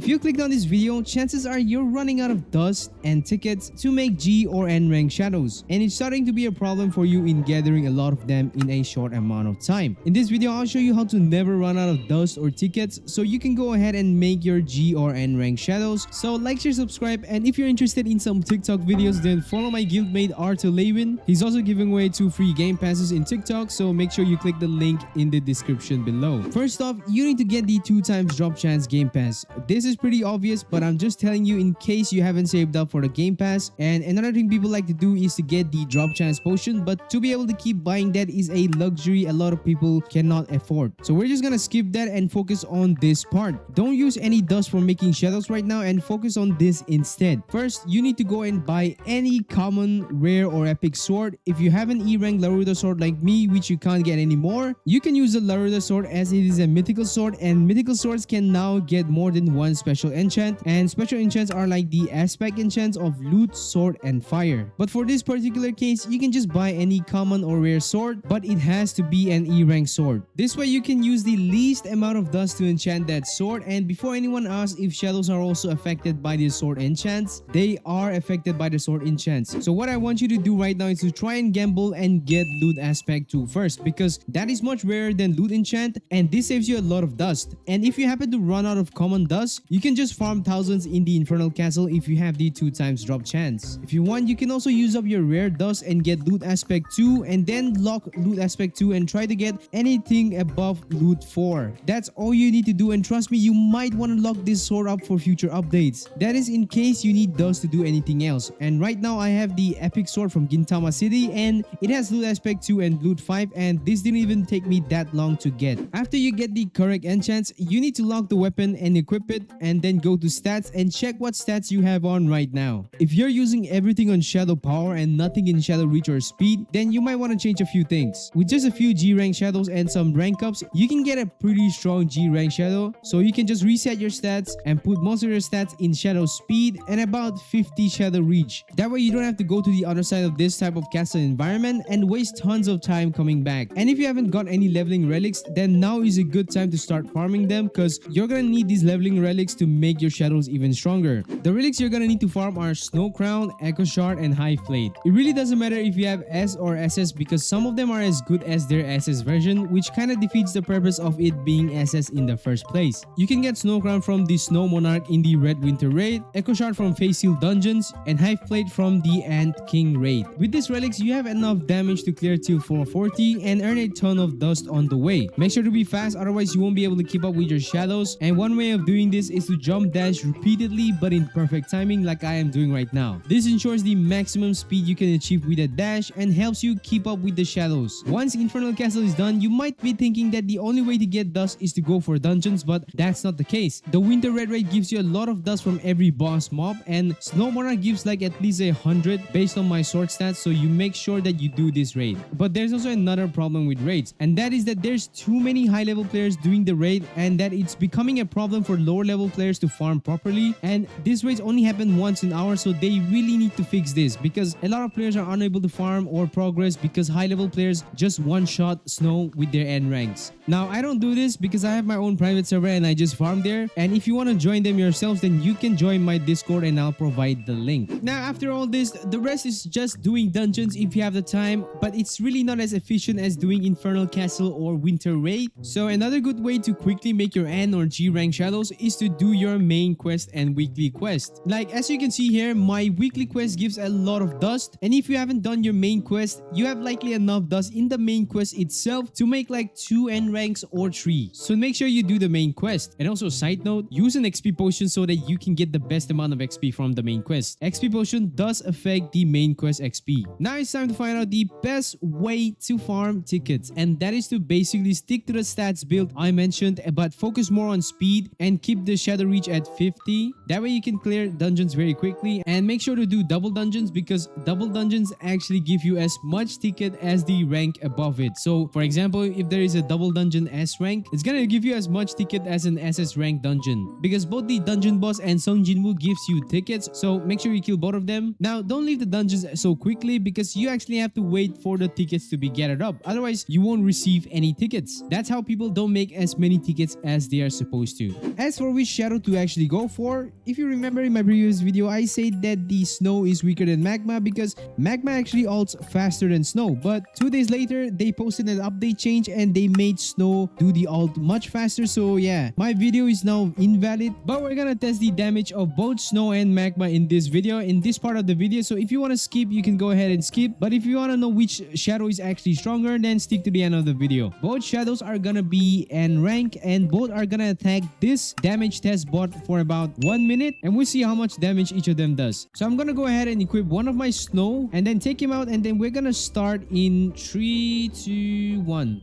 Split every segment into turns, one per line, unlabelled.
If you clicked on this video, chances are you're running out of dust and tickets to make G or N rank shadows, and it's starting to be a problem for you in gathering a lot of them in a short amount of time. In this video, I'll show you how to never run out of dust or tickets so you can go ahead and make your G or N rank shadows. So like, share, subscribe, and if you're interested in some TikTok videos, then follow my guildmate Arthur Lewin. He's also giving away 2 free game passes in TikTok, so make sure you click the link in the description below. First off, you need to get the 2x drop chance game pass. This is pretty obvious, but I'm just telling you in case you haven't saved up for the game pass. And another thing people like to do is to get the drop chance potion, but to be able to keep buying that is a luxury a lot of people cannot afford. So we're just gonna skip that and focus on this part. Don't use any dust for making shadows right now and focus on this instead. First, you need to go and buy any common, rare, or epic sword. If you have an E rank Laruda sword like me, which you can't get anymore, you can use the Laruda sword as it is a mythical sword, and mythical swords can now get more than one special enchant, and special enchants are like the aspect enchants of loot, sword, and fire. But for this particular case, you can just buy any common or rare sword, but it has to be an E rank sword. This way you can use the least amount of dust to enchant that sword. And before anyone asks if shadows are also affected by the sword enchants, they are affected by the sword enchants. So what I want you to do right now is to try and gamble and get loot aspect 2 first, because that is much rarer than loot enchant, and this saves you a lot of dust. And if you happen to run out of common dust, you can just farm thousands in the infernal castle if you have the 2x drop chance. If you want, you can also use up your rare dust and get loot aspect 2, and then lock loot aspect 2 and try to get anything above loot 4. That's all you need to do, and trust me, you might want to lock this sword up for future updates. That is in case you need dust to do anything else. And right now I have the epic sword from Gintama City, and it has loot aspect 2 and loot 5, and this didn't even take me that long to get. After you get the correct enchants, you need to lock the weapon and equip it, and then go to stats and check what stats you have on right now. If you're using everything on shadow power and nothing in shadow reach or speed, then you might want to change a few things. With just a few G rank shadows and some rank ups, you can get a pretty strong G rank shadow. So you can just reset your stats and put most of your stats in shadow speed and about 50 shadow reach. That way you don't have to go to the other side of this type of castle environment and waste tons of time coming back. And if you haven't got any leveling relics, then now is a good time to start farming them, because you're gonna need these leveling relics to make your shadows even stronger. The relics you're gonna need to farm are Snow Crown, Echo Shard, and Hive Blade. It really doesn't matter if you have S or SS, because some of them are as good as their SS version, which kind of defeats the purpose of it being SS in the first place. You can get Snow Crown from the Snow Monarch in the Red Winter Raid, Echo Shard from Face Seal Dungeons, and Hive Blade from the Ant King Raid. With these relics, you have enough damage to clear till 440 and earn a ton of dust on the way. Make sure to be fast, otherwise you won't be able to keep up with your shadows, and one way of doing this is to jump dash repeatedly but in perfect timing like I am doing right now. This ensures the maximum speed you can achieve with a dash and helps you keep up with the shadows. Once Infernal Castle is done, you might be thinking that the only way to get dust is to go for dungeons, but that's not the case. The Winter Red Raid gives you a lot of dust from every boss mob, and Snow Monarch gives like at least 100 based on my sword stats, so you make sure that you do this raid. But there's also another problem with raids, and that is that there's too many high level players doing the raid, and that it's becoming a problem for lower level players to farm properly. And these raids only happen once an hour, so they really need to fix this, because a lot of players are unable to farm or progress because high level players just one-shot snow with their N ranks. Now I don't do this because I have my own private server and I just farm there, and if you want to join them yourselves, then you can join my Discord and I'll provide the link. Now after all this, the rest is just doing dungeons if you have the time, but it's really not as efficient as doing Infernal Castle or Winter Raid. So another good way to quickly make your N or G rank shadows is to do your main quest and weekly quest. Like as you can see here, my weekly quest gives a lot of dust, and if you haven't done your main quest, you have likely enough dust in the main quest itself to make like 2 N ranks or 3. So make sure you do the main quest. And also side note, use an XP potion so that you can get the best amount of XP from the main quest. XP potion does affect the main quest XP. Now it's time to find out the best way to farm tickets, and that is to basically stick to the stats build I mentioned, but focus more on speed and keep the shadow reach at 50. That way you can clear dungeons very quickly, and make sure to do double dungeons, because double dungeons actually give you as much ticket as the rank above it. So for example, if there is a double dungeon S rank, it's gonna give you as much ticket as an SS rank dungeon, because both the dungeon boss and Song Jinwoo gives you tickets, so make sure you kill both of them. Now don't leave the dungeons so quickly, because you actually have to wait for the tickets to be gathered up, otherwise you won't receive any tickets. That's how people don't make as many tickets as they are supposed to. As for which shadow to actually go for. If you remember in my previous video, I said that the snow is weaker than magma because magma actually ults faster than snow. But 2 days later, they posted an update change and they made snow do the ult much faster. So yeah, my video is now invalid, but we're gonna test the damage of both snow and magma in this video, in this part of the video. So if you want to skip, you can go ahead and skip, but if you want to know which shadow is actually stronger, then stick to the end of the video. Both shadows are gonna be N rank and both are gonna attack this damage test bot for about 1 minute, and we'll see how much damage each of them does. So I'm gonna go ahead and equip one of my snow and then take him out, and then we're gonna start in 3, 2, 1.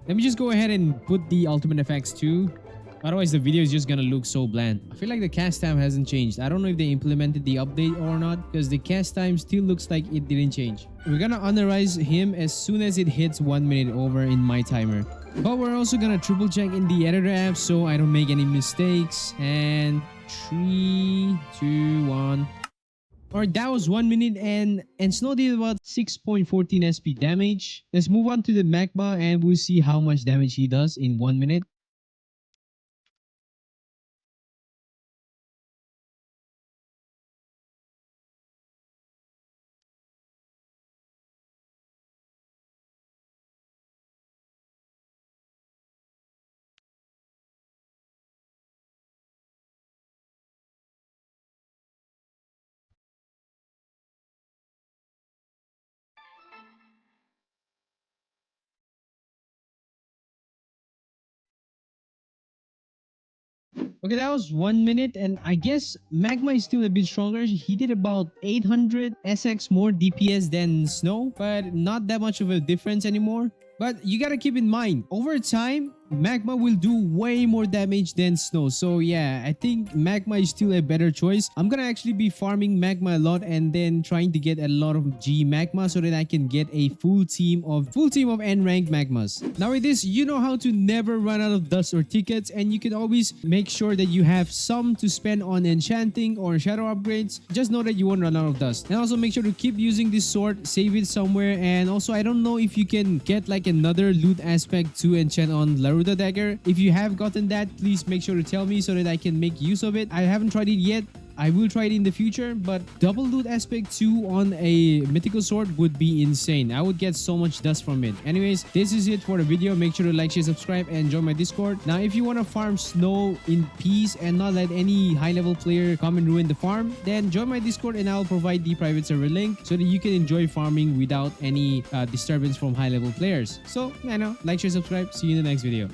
Let me just go ahead and put the ultimate effects too. Otherwise, the video is just gonna look so bland. I feel like the cast time hasn't changed. I don't know if they implemented the update or not, because the cast time still looks like it didn't change. We're gonna honorize him as soon as it hits 1 minute over in my timer. But we're also gonna triple check in the editor app so I don't make any mistakes. And 3, 2, 1. Alright, that was 1 minute and Snow did about 6.14 SP damage. Let's move on to the Magma and we'll see how much damage he does in 1 minute. Okay, that was 1 minute, and I guess Magma is still a bit stronger. He did about 800 SX more DPS than Snow, but not that much of a difference anymore. But you gotta keep in mind, over time, Magma will do way more damage than Snow. So yeah, I think Magma is still a better choice. I'm gonna actually be farming Magma a lot and then trying to get a lot of G Magma so that I can get a full team of N rank Magmas. Now with this, you know how to never run out of dust or tickets, and you can always make sure that you have some to spend on enchanting or shadow upgrades. Just know that you won't run out of dust. And also make sure to keep using this sword, save it somewhere. And also, I don't know if you can get like another loot aspect to enchant on Laruda dagger. If you have gotten that, please make sure to tell me so that I can make use of it. I haven't tried it yet. I will try it in the future, but double loot aspect 2 on a mythical sword would be insane. I would get so much dust from it. Anyways, this is it for the video. Make sure to like, share, subscribe, and join my Discord. Now, if you want to farm Snow in peace and not let any high-level player come and ruin the farm, then join my Discord and I'll provide the private server link so that you can enjoy farming without any disturbance from high-level players. So, I know, like, share, subscribe. See you in the next video.